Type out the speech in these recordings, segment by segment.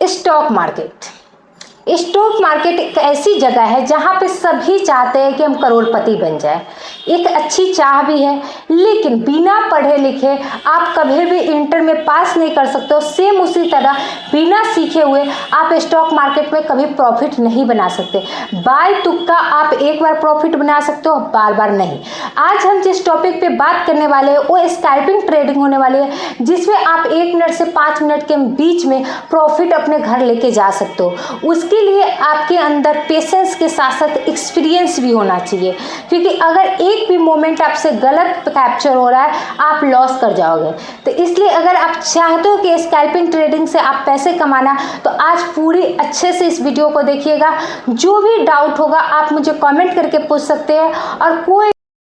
Stock market एक ऐसी जगह है जहाँ पे सभी चाहते हैं कि हम करोड़पति बन जाए। एक अच्छी चाह भी है, लेकिन बिना पढ़े लिखे आप कभी भी इंटर में पास नहीं कर सकते हो। सेम उसी तरह बिना सीखे हुए आप स्टॉक मार्केट में कभी प्रॉफिट नहीं बना सकते। बाय तुक्का आप एक बार प्रॉफिट बना सकते हो, बार बार नहीं। आज हम जिस टॉपिक पे बात करने वाले हैं वो स्कैल्पिंग ट्रेडिंग होने वाली है, जिसमें आप 1 मिनट से 5 मिनट के बीच में प्रॉफिट अपने घर लेके जा सकते हो। उसके लिए आपके अंदर पेशेंस के साथ साथ एक्सपीरियंस भी होना चाहिए, क्योंकि अगर एक भी मोमेंट आपसे गलत कैप्चर हो रहा है आप लॉस कर जाओगे। तो इसलिए अगर आप चाहते हो कि स्कैल्पिंग ट्रेडिंग से आप पैसे कमाना, तो आज पूरी अच्छे से इस वीडियो को देखिएगा। जो भी डाउट होगा आप मुझे कमेंट करके पूछ सकते हैं, और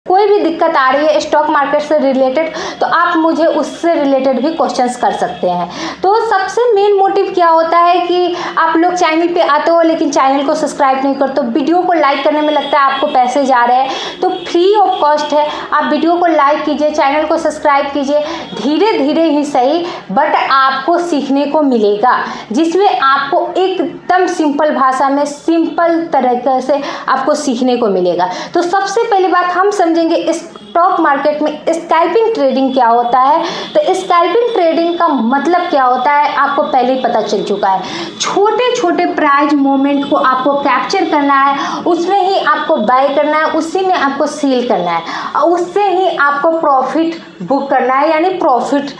कोई भी दिक्कत आ रही है स्टॉक मार्केट से रिलेटेड तो आप मुझे उससे रिलेटेड भी क्वेश्चंस कर सकते हैं। तो सबसे मेन मोटिव क्या होता है कि आप लोग चैनल पे आते हो लेकिन चैनल को सब्सक्राइब नहीं करते, तो वीडियो को लाइक करने में लगता है आपको पैसे जा रहे हैं। तो फ्री ऑफ कॉस्ट है, आप वीडियो को लाइक कीजिए, चैनल को सब्सक्राइब कीजिए, धीरे धीरे ही सही बट आपको सीखने को मिलेगा, जिसमें आपको एकदम सिंपल भाषा में सिंपल तरीके से आपको सीखने को मिलेगा। तो सबसे पहली बात हम समझेंगे स्टॉक मार्केट में स्कैल्पिंग ट्रेडिंग क्या होता है। तो स्कैल्पिंग ट्रेडिंग का मतलब क्या होता है आपको पहले ही पता चल चुका है। छोटे छोटे प्राइस मोमेंट को आपको कैप्चर करना है, उसमें ही आपको बाय करना है, उसी में आपको सेल करना है, और उससे ही आपको प्रॉफिट बुक करना है, यानी प्रॉफिट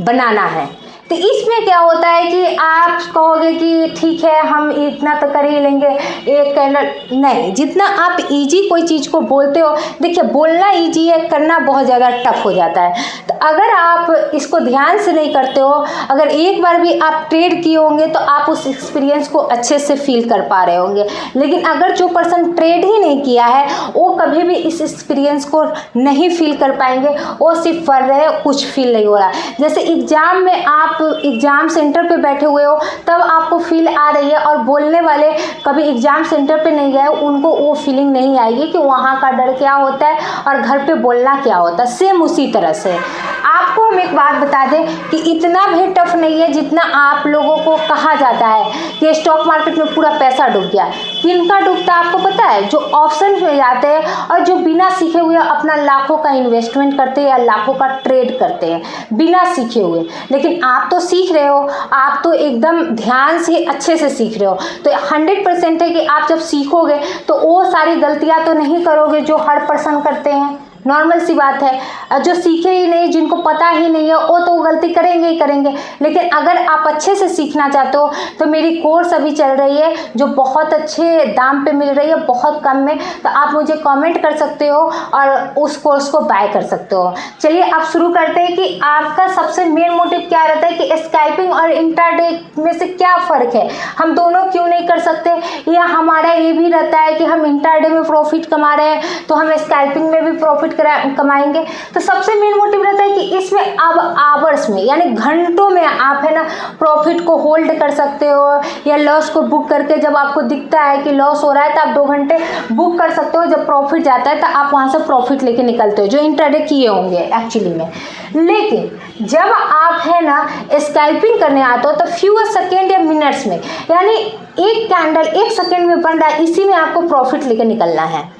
बनाना है। तो इसमें क्या होता है कि आप कहोगे कि ठीक है हम इतना तो कर ही लेंगे, एक कैंडल नहीं। जितना आप इजी कोई चीज़ को बोलते हो, देखिए बोलना इजी है, करना बहुत ज़्यादा टफ हो जाता है। तो अगर आप इसको ध्यान से नहीं करते हो, अगर एक बार भी आप ट्रेड किए होंगे तो आप उस एक्सपीरियंस को अच्छे से फील कर पा रहे होंगे। लेकिन अगर जो पर्सन ट्रेड ही नहीं किया है वो कभी भी इस एक्सपीरियंस को नहीं फील कर पाएंगे। वो सिर्फ पढ़ रहे हैं, कुछ फील नहीं हो रहा। जैसे एग्जाम में आप एग्जाम सेंटर पे बैठे हुए हो तब आपको फील आ रही है, और बोलने वाले कभी एग्जाम सेंटर पे नहीं गए उनको वो फीलिंग नहीं आएगी कि वहाँ का डर क्या होता है और घर पे बोलना क्या होता है। सेम उसी तरह से आपको हम एक बात बता दें कि इतना भी टफ नहीं है जितना आप लोगों को कहा जाता है कि स्टॉक मार्केट में पूरा पैसा डूब गया। किनका डूबता है आपको पता है? जो ऑप्शन में जाते हैं और जो बिना सीखे हुए अपना लाखों का इन्वेस्टमेंट करते हैं या लाखों का ट्रेड करते हैं बिना सीखे हुए। लेकिन आप तो सीख रहे हो, आप तो एकदम ध्यान से अच्छे से सीख रहे हो। तो 100% है कि आप जब सीखोगे तो वो सारी गलतियां तो नहीं करोगे जो हर पर्सन करते हैं। नॉर्मल सी बात है, जो सीखे ही नहीं, जिनको पता ही नहीं है वो तो गलती करेंगे ही करेंगे। लेकिन अगर आप अच्छे से सीखना चाहते हो तो मेरी कोर्स अभी चल रही है जो बहुत अच्छे दाम पे मिल रही है, बहुत कम में। तो आप मुझे कमेंट कर सकते हो और उस कोर्स को बाय कर सकते हो। चलिए अब शुरू करते हैं कि आपका सबसे मेन मोटिव क्या रहता है कि स्कैल्पिंग और इंट्राडे में से क्या फ़र्क है, हम दोनों क्यों नहीं कर सकते। या हमारा ये भी रहता है कि हम इंट्राडे में प्रॉफिट कमा रहे हैं तो हम स्कैल्पिंग में भी प्रॉफिट कमाएंगे। तो सबसे मेन मोटिव रहता है कि इसमें अब आवर्स में यानी घंटों में आप है ना प्रॉफिट को होल्ड कर सकते हो, या लॉस को बुक करके जब आपको दिखता है कि लॉस हो रहा है तो आप 2 घंटे बुक कर सकते हो। जब प्रॉफिट जाता है तो आप वहां से प्रॉफिट लेके निकलते हो, जो इंट्राडे किए होंगे एक्चुअली में। लेकिन जब आप है ना स्कैल्पिंग करने आते हो तो फ्यू सेकेंड या मिनट्स में, यानी एक कैंडल 1 सेकेंड में बन रहा है, इसी में आपको प्रॉफिट लेके निकलना है।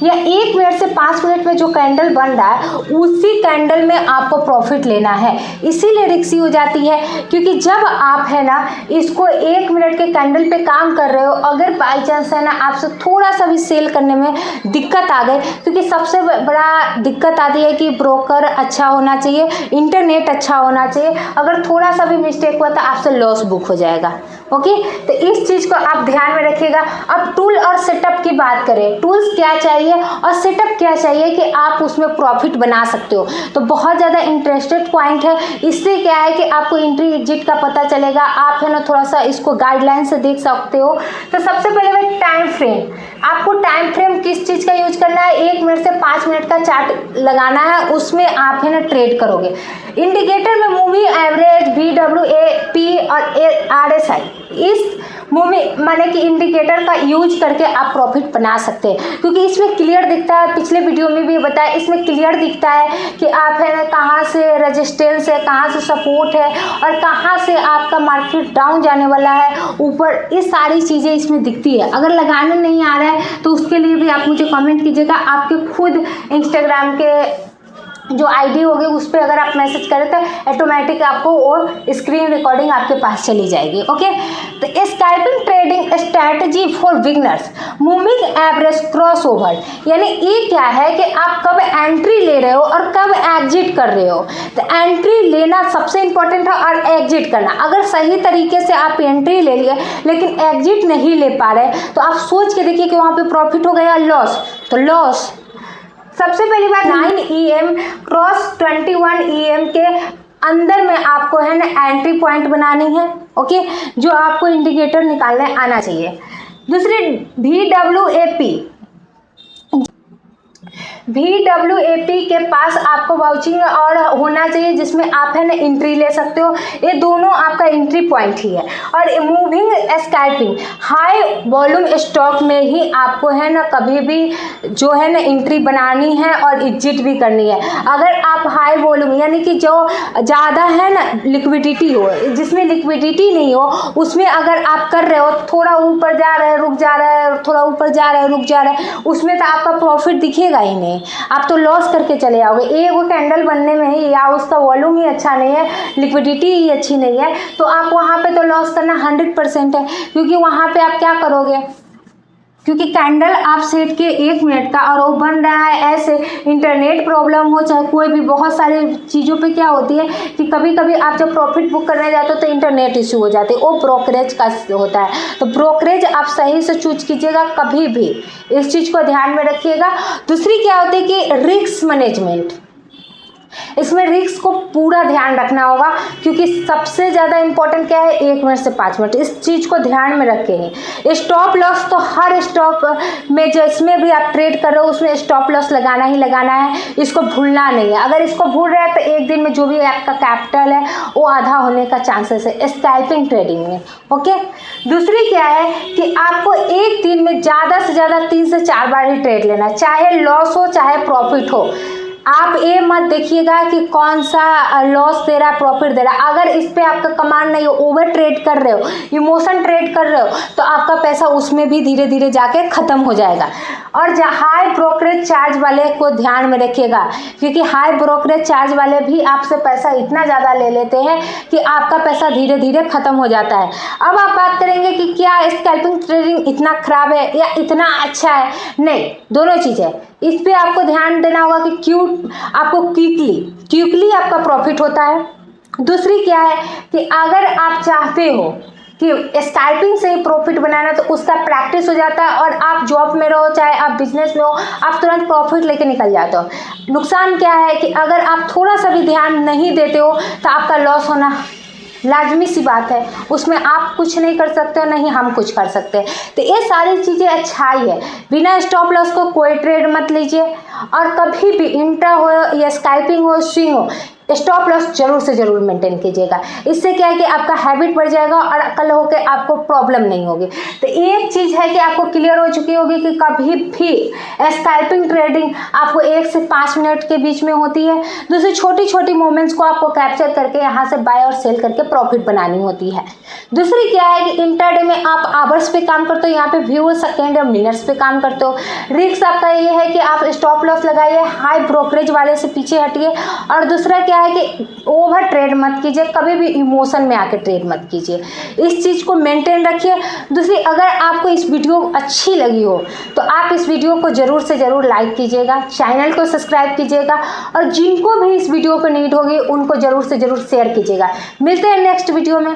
या 1 मिनट से 5 मिनट में जो कैंडल बन रहा है उसी कैंडल में आपको प्रॉफिट लेना है। इसीलिए रिस्की हो जाती है, क्योंकि जब आप है ना इसको 1 मिनट के कैंडल पे काम कर रहे हो, अगर बाई चांस है ना आपसे थोड़ा सा भी सेल करने में दिक्कत आ गई, क्योंकि सबसे बड़ा दिक्कत आती है कि ब्रोकर अच्छा होना चाहिए, इंटरनेट अच्छा होना चाहिए। अगर थोड़ा सा भी मिस्टेक हुआ तो आपसे लॉस बुक हो जाएगा। ओके, तो इस चीज़ को आप ध्यान में रखिएगा। अब टूल और सेटअप की बात करें, टूल्स क्या चाहिए और सेटअप क्या चाहिए कि आप उसमें प्रॉफिट बना सकते हो। तो बहुत ज़्यादा इंटरेस्टेड पॉइंट है। इससे क्या है कि आपको एंट्री एग्जिट का पता चलेगा, आप है ना थोड़ा सा इसको गाइडलाइन से देख सकते हो। तो सबसे पहले मैं टाइम फ्रेम, आपको टाइम फ्रेम किस चीज़ का यूज करना है, 1 मिनट से 5 मिनट का चार्ट लगाना है, उसमें आप है ना ट्रेड करोगे। इंडिकेटर में मूवी एवरेज, VWAP और RSI, इस मूविंग माने कि इंडिकेटर का यूज करके आप प्रॉफिट बना सकते हैं, क्योंकि इसमें क्लियर दिखता है, पिछले वीडियो में भी बताया, इसमें क्लियर दिखता है कि आप है ना कहाँ से रेजिस्टेंस है, कहाँ से सपोर्ट है और कहाँ से आपका मार्केट डाउन जाने वाला है ऊपर, ये सारी चीज़ें इसमें दिखती है। अगर लगाने नहीं आ रहा है तो उसके लिए भी आप मुझे कमेंट कीजिएगा, आपके खुद इंस्टाग्राम के जो आईडी होगी उस पर अगर आप मैसेज करें तो ऑटोमेटिक आपको और स्क्रीन रिकॉर्डिंग आपके पास चली जाएगी। ओके, तो scalping trading strategy for beginners, moving average crossover, यानी ये क्या है कि आप कब एंट्री ले रहे हो और कब एग्जिट कर रहे हो। तो एंट्री लेना सबसे इंपॉर्टेंट है और एग्जिट करना। अगर सही तरीके से आप एंट्री ले लिए लेकिन एग्जिट नहीं ले पा रहे तो आप सोच के देखिए कि वहाँ पे प्रॉफिट हो गया लॉस, तो लॉस। सबसे पहली बात 9 EM क्रॉस 21 EM के अंदर में आपको है ना एंट्री पॉइंट बनानी है। ओके, जो आपको इंडिकेटर निकालने आना चाहिए। दूसरी VWAP के पास आपको वाउचिंग और होना चाहिए जिसमें आप है ना एंट्री ले सकते हो, ये दोनों आपका एंट्री पॉइंट ही है। और moving scalping high volume stock में ही आपको है ना कभी भी जो है ना एंट्री बनानी है और एग्जिट भी करनी है। अगर आप हाई वॉल्यूम यानी कि जो ज़्यादा है ना लिक्विडिटी हो, जिसमें लिक्विडिटी नहीं हो, उसमें अगर आप कर रहे हो, थोड़ा ऊपर जा रहा है रुक जा रहा है, थोड़ा ऊपर जा रहा है रुक जा रहा है, उसमें तो आपका प्रॉफिट दिखेगा ही नहीं, आप तो लॉस करके चले आओगे। एक वो कैंडल बनने में ही या उसका वॉल्यूम ही अच्छा नहीं है, लिक्विडिटी ही अच्छी नहीं है, तो आप वहाँ पे तो लॉस करना 100% है। क्योंकि वहाँ पे आप क्या करोगे, क्योंकि कैंडल आप सेट के 1 मिनट का और वो बन रहा है ऐसे, इंटरनेट प्रॉब्लम हो चाहे कोई भी, बहुत सारी चीज़ों पे क्या होती है कि कभी कभी आप जब प्रॉफिट बुक करने जाते हो तो इंटरनेट इशू हो जाते हैं, वो ब्रोकरेज का होता है। तो ब्रोकरेज आप सही से चूज कीजिएगा, कभी भी इस चीज़ को ध्यान में रखिएगा। दूसरी क्या होती है कि रिस्क मैनेजमेंट, इसमें रिस्क को पूरा ध्यान रखना होगा, क्योंकि सबसे ज़्यादा इंपॉर्टेंट क्या है 1 मिनट से 5 मिनट, इस चीज़ को ध्यान में रखेंगे। स्टॉप लॉस तो हर स्टॉक में जिसमें भी आप ट्रेड कर रहे हो उसमें स्टॉप लॉस लगाना ही लगाना है, इसको भूलना नहीं है। अगर इसको भूल रहे हैं तो एक दिन में जो भी आपका कैपिटल है वो आधा होने का चांसेस है स्कैल्पिंग ट्रेडिंग में। ओके, दूसरी क्या है कि आपको एक दिन में ज़्यादा से ज़्यादा 3 से 4 बार ही ट्रेड लेना है, चाहे लॉस हो चाहे प्रॉफिट हो। आप ये मत देखिएगा कि कौन सा लॉस दे रहा प्रॉफिट दे रहा, अगर इस पे आपका कमांड नहीं हो, ओवर ट्रेड कर रहे हो, इमोशन ट्रेड कर रहे हो, तो आपका पैसा उसमें भी धीरे धीरे जाके ख़त्म हो जाएगा। और हाई ब्रोकरेज चार्ज वाले को ध्यान में रखिएगा, क्योंकि हाई ब्रोकरेज चार्ज वाले भी आपसे पैसा इतना ज़्यादा ले लेते हैं कि आपका पैसा धीरे धीरे ख़त्म हो जाता है। अब आप बात करेंगे कि क्या स्कैल्पिंग ट्रेडिंग इतना ख़राब है या इतना अच्छा है, नहीं, दोनों चीज़ें। इस पे आपको ध्यान देना होगा कि आपको क्विकली आपका प्रॉफिट होता है। दूसरी क्या है कि अगर आप चाहते हो कि स्कैल्पिंग से ही प्रॉफिट बनाना तो उसका प्रैक्टिस हो जाता है, और आप जॉब में रहो चाहे आप बिजनेस में हो, आप तुरंत प्रॉफिट लेके निकल जाते हो। नुकसान क्या है कि अगर आप थोड़ा सा भी ध्यान नहीं देते हो तो आपका लॉस होना लाजमी सी बात है, उसमें आप कुछ नहीं कर सकते हो, नहीं हम कुछ कर सकते। तो ये सारी चीज़ें अच्छाई है। बिना स्टॉप लॉस को कोई ट्रेड मत लीजिए, और कभी भी इंट्रा हो या स्कैल्पिंग हो, स्विंग हो, स्टॉप लॉस जरूर से जरूर मेंटेन कीजिएगा। इससे क्या है कि आपका हैबिट बढ़ जाएगा और कल होकर आपको प्रॉब्लम नहीं होगी। तो एक चीज़ है कि आपको क्लियर हो चुकी होगी कि कभी भी स्कैल्पिंग ट्रेडिंग आपको 1 से 5 मिनट के बीच में होती है। दूसरी छोटी छोटी मोमेंट्स को आपको कैप्चर करके यहाँ से बाय और सेल करके प्रॉफिट बनानी होती है। दूसरी क्या है कि इंट्राडे में आप आवर्स पे काम करते हो, यहाँ पे व्यू सेकेंड या मिनट्स पे काम करते हो। रिस्क आपका ये है कि आप स्टॉप लॉस लगाइए, हाई ब्रोकरेज वाले से पीछे हटिए, और दूसरा क्या है कि ओवर ट्रेड मत कीजिए, कभी भी इमोशन में आके ट्रेड मत कीजिए, इस चीज़ को मेंटेन रखिए। दूसरी, अगर आपको इस वीडियो अच्छी लगी हो तो आप इस वीडियो को ज़रूर से ज़रूर लाइक कीजिएगा, चैनल को सब्सक्राइब कीजिएगा, और जिनको भी इस वीडियो को नीड होगी उनको ज़रूर से ज़रूर शेयर कीजिएगा। मिलते हैं नेक्स्ट वीडियो में।